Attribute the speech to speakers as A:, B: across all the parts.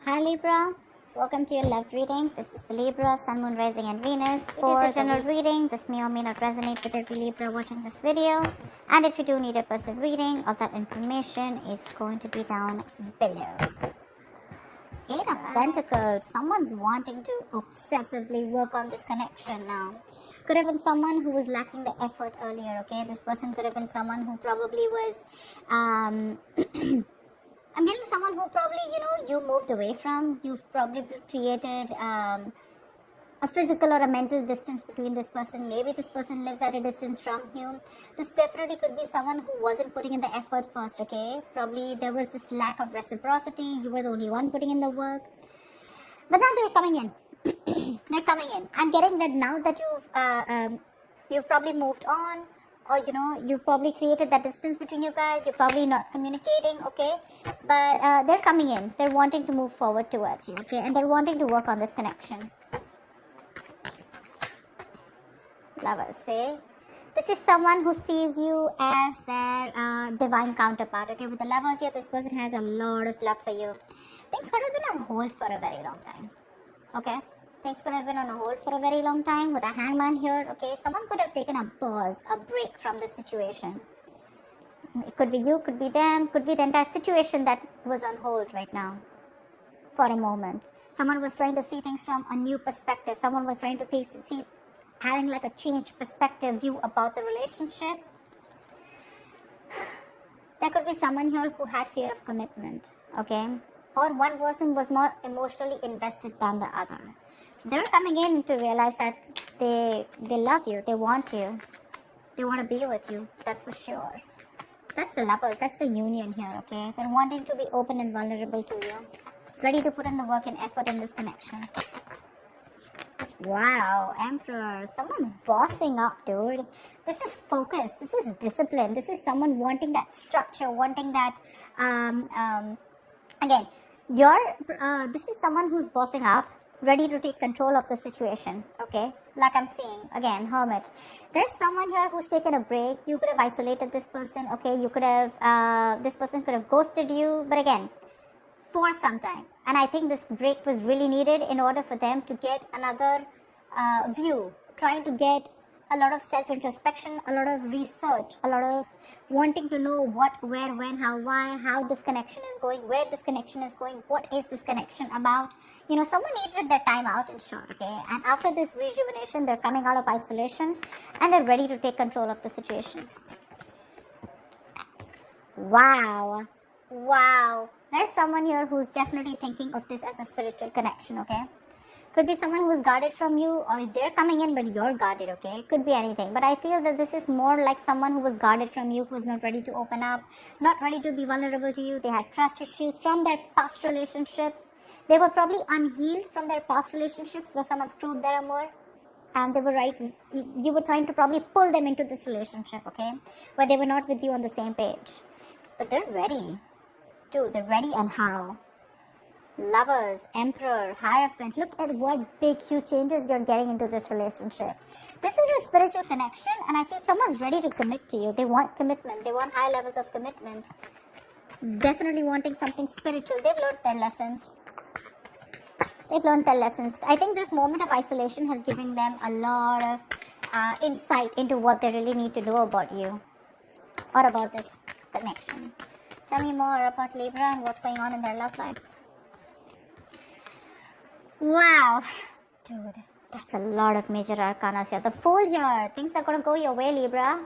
A: Hi Libra, welcome to your love reading. This is for Libra, Sun, Moon, Rising and Venus. For a general reading, this may or may not resonate with every Libra watching this video. And if you do need a personal reading, all that information is going to be down below. Eight of Pentacles, someone's wanting to obsessively work on this connection now. Could have been someone who was lacking the effort earlier, okay? This person could have been someone who probably was I'm getting someone who probably, you moved away from. You've probably created a physical or a mental distance between this person. Maybe this person lives at a distance from you. This definitely could be someone who wasn't putting in the effort first, okay? Probably there was this lack of reciprocity. You were the only one putting in the work. But now they're coming in. They're coming in. I'm getting that now that you've probably moved on. Or you've probably created that distance between you guys. You're probably not communicating, okay? But they're coming in. They're wanting to move forward towards you, okay? And they're wanting to work on this connection. Lovers, say. This is someone who sees you as their divine counterpart, okay? With the lovers here, this person has a lot of love for you. Things could have been on hold for a very long time, okay? Things could have been on hold for a very long time with a hangman here, okay? Someone could have taken a pause, a break from the situation. It could be you, could be them, could be the entire situation that was on hold right now for a moment. Someone was trying to see things from a new perspective. Someone was trying to see having like a changed perspective view about the relationship. There could be someone here who had fear of commitment, okay? Or one person was more emotionally invested than the other. They're coming in to realize that they love you, they want you, they want to be with you, that's for sure. That's the lovers, that's the union here, okay? They're wanting to be open and vulnerable to you, ready to put in the work and effort in this connection. Wow, Emperor, someone's bossing up, dude. This is focus, this is discipline, this is someone wanting that structure, wanting that, again, this is someone who's bossing up, ready to take control of the situation, okay? Like I'm saying, again, Hermit. There's someone here who's taken a break. You could have isolated this person, okay? You could have, this person could have ghosted you, but again, for some time. And I think this break was really needed in order for them to get another view, trying to get a lot of self-introspection, a lot of research, a lot of wanting to know what, where, when, how, why, how this connection is going, where this connection is going, what is this connection about. Someone needed their time out in short, okay? And after this rejuvenation, they're coming out of isolation and they're ready to take control of the situation. Wow. Wow. There's someone here who's definitely thinking of this as a spiritual connection, okay? Could be someone who's guarded from you, or they're coming in but you're guarded, okay? It could be anything. But I feel that this is more like someone who was guarded from you, who was not ready to open up, not ready to be vulnerable to you. They had trust issues from their past relationships. They were probably unhealed from their past relationships where someone screwed their amour. And they were you were trying to probably pull them into this relationship, okay? Where they were not with you on the same page. But they're ready. Dude, they're ready, and how? Lovers, Emperor, Hierophant. Look at what big, huge changes you're getting into this relationship. This is a spiritual connection, and I feel someone's ready to commit to you. They want commitment. They want high levels of commitment. Definitely wanting something spiritual. They've learned their lessons. They've learned their lessons. I think this moment of isolation has given them a lot of insight into what they really need to know about you or about this connection. Tell me more about Libra and what's going on in their love life. Wow. Dude, that's a lot of major arcana here. The Fool here. Things are going to go your way, Libra.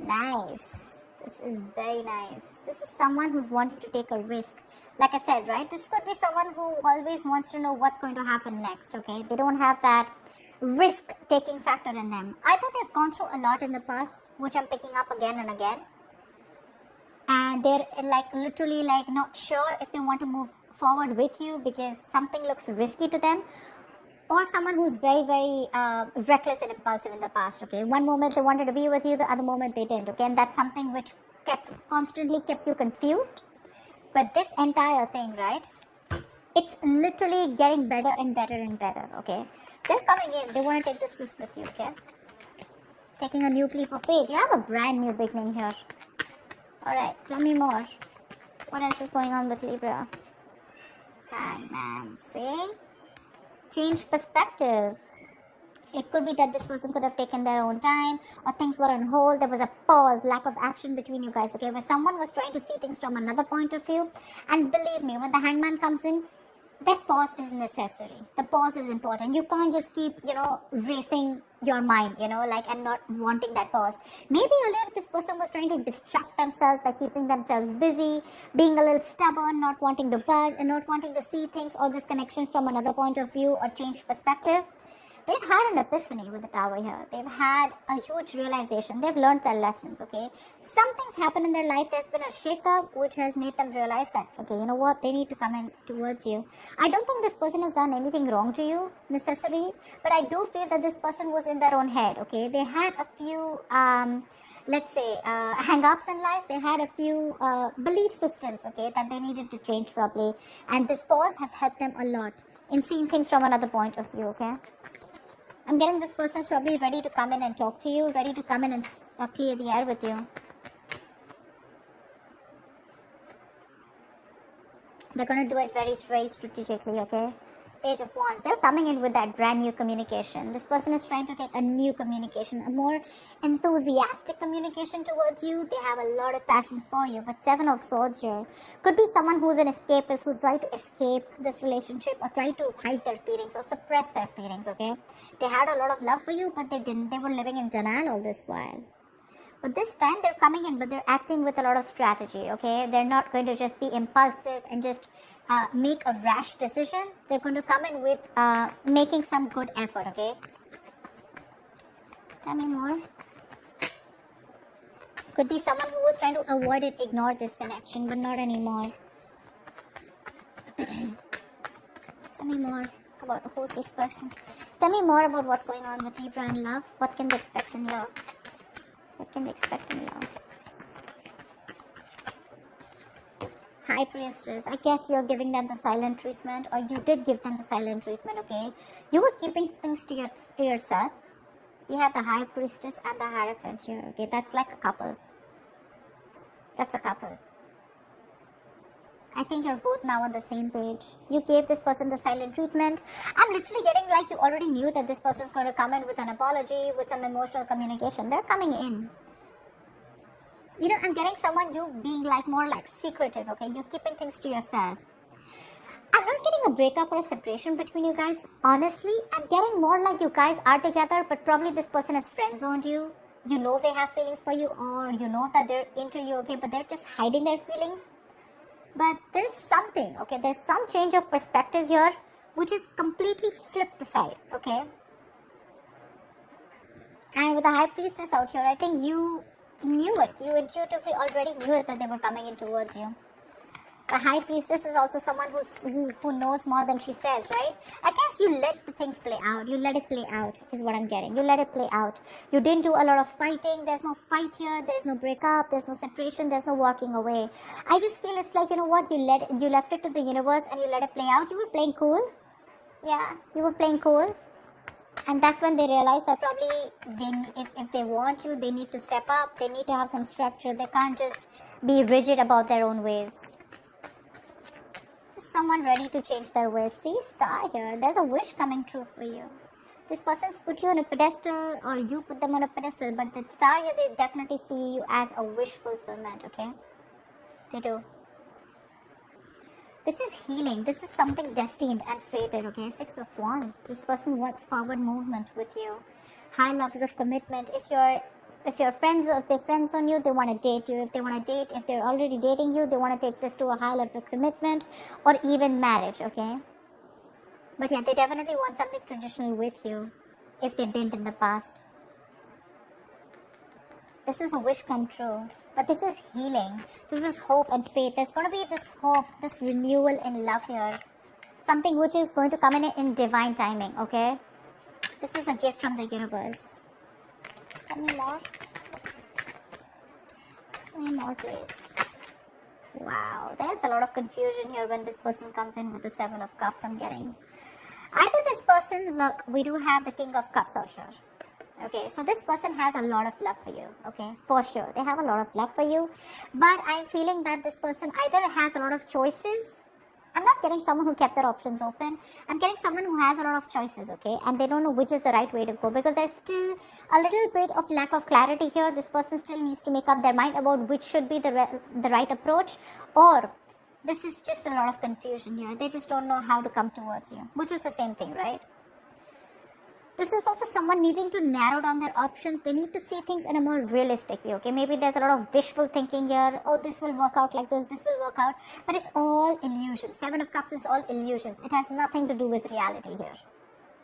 A: Nice. This is very nice. This is someone who's wanting to take a risk. Like I said, right? This could be someone who always wants to know what's going to happen next, okay? They don't have that risk-taking factor in them. I thought they've gone through a lot in the past, which I'm picking up again and again. And they're literally not sure if they want to move forward with you because something looks risky to them, or someone who's very, very reckless and impulsive in the past, okay? One moment they wanted to be with you, the other moment they didn't, okay? And that's something which constantly kept you confused. But this entire thing, right? It's literally getting better and better and better, okay? They're coming in. They want to take this risk with you, okay? Taking a new leap of faith. You have a brand new beginning here. Alright, tell me more. What else is going on with Libra? Hangman, see? Change perspective. It could be that this person could have taken their own time, or things were on hold. There was a pause, lack of action between you guys, okay? Where someone was trying to see things from another point of view. And believe me, when the hangman comes in, that pause is necessary. The pause is important. You can't just keep, racing your mind, and not wanting that pause. Maybe earlier this person was trying to distract themselves by keeping themselves busy, being a little stubborn, not wanting to budge, and not wanting to see things or this connection from another point of view or change perspective. They've had an epiphany with the tower here. They've had a huge realization. They've learned their lessons, okay? Something's happened in their life. There's been a shake-up which has made them realize that, okay, you know what? They need to come in towards you. I don't think this person has done anything wrong to you, necessarily, but I do feel that this person was in their own head, okay? They had a few, hang-ups in life. They had a few belief systems, okay, that they needed to change probably. And this pause has helped them a lot in seeing things from another point of view, okay? I'm getting this person probably ready to come in and talk to you, ready to come in and clear the air with you. They're going to do it very, very strategically, okay? Page of Wands. They're coming in with that brand new communication. This person is trying to take a new communication, a more enthusiastic communication towards you. They have a lot of passion for you. But Seven of Swords here. Could be someone who's an escapist, who's trying to escape this relationship or try to hide their feelings or suppress their feelings, okay? They had a lot of love for you, but they didn't. They were living in denial all this while. But this time they're coming in, but they're acting with a lot of strategy, okay? They're not going to just be impulsive and just make a rash decision. They're going to come in with making some good effort, okay? Tell me more. Could be someone who was trying to avoid it, ignore this connection, but not anymore. Tell me more about who's this person. Tell me more about what's going on with Libra and love. What can they expect in love? What can they expect in love? High Priestess. I guess you're giving them the silent treatment, or you did give them the silent treatment, okay? You were keeping things to yourself. You have the High Priestess and the Hierophant here, okay? That's like a couple. That's a couple. I think you're both now on the same page. You gave this person the silent treatment. I'm literally getting like you already knew that this person's going to come in with an apology, with some emotional communication. They're coming in. I'm getting someone you being like more like secretive, okay? You're keeping things to yourself. I'm not getting a breakup or a separation between you guys. Honestly, I'm getting more like you guys are together, but probably this person has friend-zoned you. You know they have feelings for you, or you know that they're into you, okay? But they're just hiding their feelings. But there's something, okay? There's some change of perspective here, which is completely flipped the side, okay? And with the High Priestess out here, I think you knew it. You intuitively already knew it that they were coming in towards you. The High Priestess is also someone who knows more than she says, right? I guess you let the things play out. You let it play out is what I'm getting. You let it play out. You didn't do a lot of fighting. There's no fight here. There's no breakup. There's no separation. There's no walking away. I just feel it's like, you know what? You left it to the universe and you let it play out. You were playing cool. Yeah, you were playing cool. And that's when they realize that probably if they want you, they need to step up. They need to have some structure. They can't just be rigid about their own ways. Someone ready to change their ways. See, Star here. There's a wish coming true for you. This person's put you on a pedestal, or you put them on a pedestal, but the Star here, they definitely see you as a wish fulfillment, okay? They do. This is healing. This is something destined and fated, okay? Six of Wands. This person wants forward movement with you. High levels of commitment. If they're friends on you, they want to date you. If they want to date, if they're already dating you, they want to take this to a high level of commitment or even marriage, okay? But yeah, they definitely want something traditional with you if they didn't in the past. This is a wish come true. But this is healing. This is hope and faith. There's going to be this hope, this renewal in love here. Something which is going to come in divine timing, okay? This is a gift from the universe. Tell me more. Tell me more, please. Wow, there's a lot of confusion here when this person comes in with the Seven of Cups I'm getting. Either this person, look, we do have the King of Cups out here. Okay, so this person has a lot of love for you, okay, for sure. They have a lot of love for you, but I'm feeling that this person either has a lot of choices I'm not getting someone who kept their options open. I'm getting someone who has a lot of choices, okay? And they don't know which is the right way to go because there's still a little bit of lack of clarity here. This person still needs to make up their mind about which should be the right approach, or this is just a lot of confusion here. They just don't know how to come towards you, which is the same thing, right? This is also someone needing to narrow down their options. They need to see things in a more realistic way, okay? Maybe there's a lot of wishful thinking here. Oh, this will work out like this will work out. But it's all illusion. Seven of Cups is all illusions. It has nothing to do with reality here,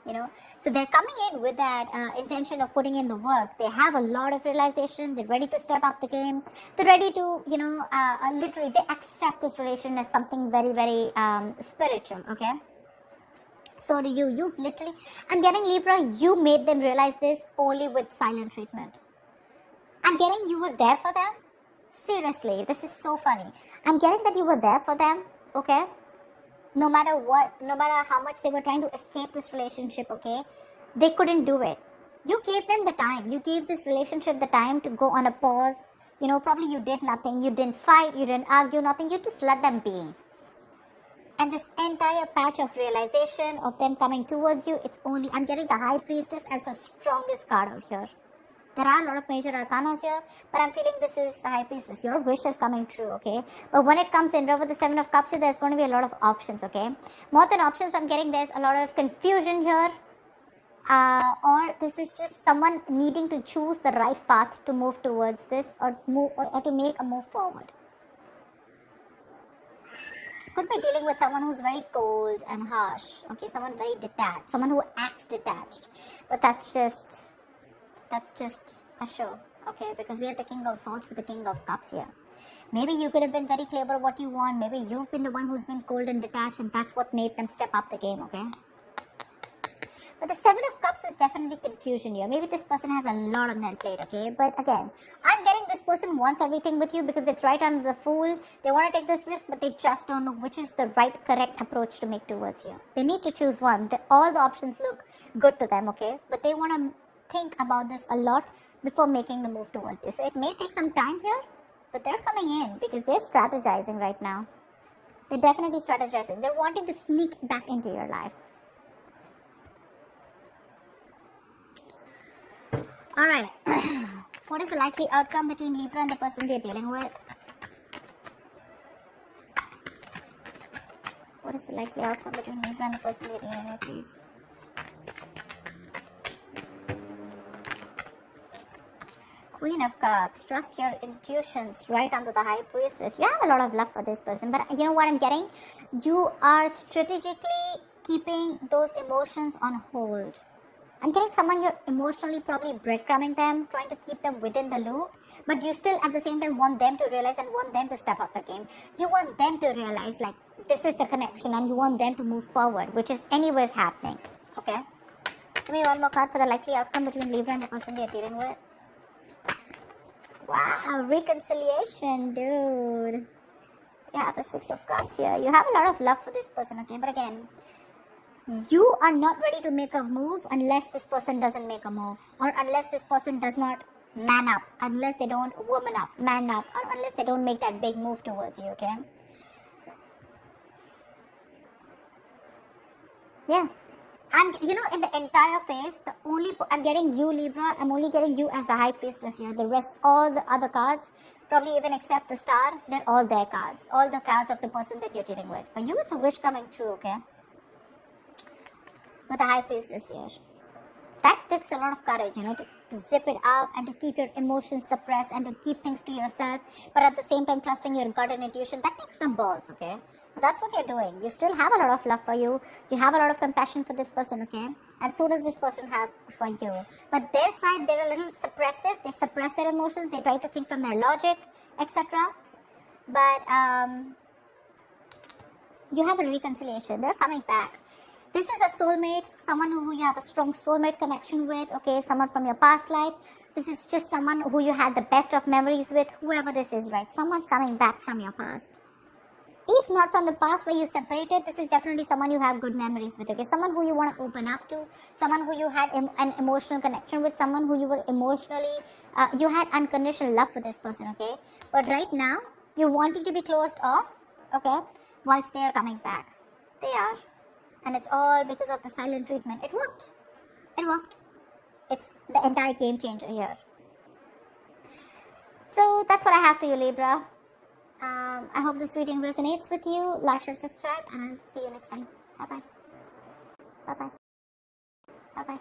A: you know? So they're coming in with that intention of putting in the work. They have a lot of realization. They're ready to step up the game. They're ready to, you know, literally, they accept this relation as something very, very spiritual, okay? So do you. You've literally, I'm getting Libra, you made them realize this only with silent treatment. I'm getting you were there for them. Seriously, this is so funny. I'm getting that you were there for them, okay? No matter what, no matter how much they were trying to escape this relationship, okay? They couldn't do it. You gave them the time. You gave this relationship the time to go on a pause. You know, probably you did nothing. You didn't fight. You didn't argue, nothing. You just let them be. And this entire patch of realization of them coming towards you, it's only, I'm getting the High Priestess as the strongest card out here. There are a lot of major arcanas here, but I'm feeling this is the High Priestess. Your wish is coming true, okay? But when it comes in with the Seven of Cups here, there's going to be a lot of options, okay? More than options, I'm getting there's a lot of confusion here. Or this is just someone needing to choose the right path to move towards this or to make a move forward. Could be dealing with someone who's very cold and harsh, okay, someone very detached, someone who acts detached, but that's just a show, okay, because we are the King of Swords with the King of Cups here. Maybe you could have been very clear about what you want, maybe you've been the one who's been cold and detached, and that's what's made them step up the game, okay. But the Seven of Cups is definitely confusion here. Maybe this person has a lot on their plate, okay? But again, I'm getting this person wants everything with you because it's right under the Fool. They want to take this risk, but they just don't know which is the right, correct approach to make towards you. They need to choose one. All the options look good to them, okay? But they want to think about this a lot before making the move towards you. So it may take some time here, but they're coming in because they're strategizing right now. They're definitely strategizing. They're wanting to sneak back into your life. Alright, what is the likely outcome between Libra and the person they're dealing with? What is the likely outcome between Libra and the person they're dealing with, please? Queen of Cups, trust your intuitions, right under the High Priestess. You have a lot of love for this person, but you know what I'm getting? You are strategically keeping those emotions on hold. I'm getting someone you're emotionally probably breadcrumbing them, trying to keep them within the loop, but you still at the same time want them to realize and want them to step up the game. You want them to realize like this is the connection and you want them to move forward, which is anyways happening, okay? Give me one more card for the likely outcome between Libra and the person they're dealing with. Wow, reconciliation, dude. Yeah, the Six of Cups here. You have a lot of love for this person, okay? But again, you are not ready to make a move unless this person doesn't make a move, or unless this person does not man up, unless they don't woman up, man up, or unless they don't make that big move towards you, okay? Yeah. And you know, in the entire phase, I'm getting you, Libra, I'm only getting you as the High Priestess here. The rest, all the other cards, probably even except the Star, they're all their cards. All the cards of the person that you're dealing with. For you, it's a wish coming true, okay? With the High Priestess here. That takes a lot of courage, you know, to zip it up and to keep your emotions suppressed and to keep things to yourself, but at the same time trusting your gut and intuition. That takes some balls, okay? That's what you're doing. You still have a lot of love for you. You have a lot of compassion for this person, okay? And so does this person have for you. But their side, they're a little suppressive. They suppress their emotions. They try to think from their logic, etc. But you have a reconciliation. They're coming back. This is a soulmate, someone who you have a strong soulmate connection with, okay, someone from your past life. This is just someone who you had the best of memories with, whoever this is, right? Someone's coming back from your past. If not from the past where you separated, this is definitely someone you have good memories with, okay? Someone who you want to open up to, someone who you had an emotional connection with, someone who you were emotionally, you had unconditional love for this person, okay? But right now, you're wanting to be closed off, okay? whilst they are coming back. They are. And it's all because of the silent treatment. It worked. It worked. It's the entire game changer here. So that's what I have for you, Libra. I hope this reading resonates with you. Like, share, subscribe, and I'll see you next time. Bye-bye. Bye-bye. Bye-bye.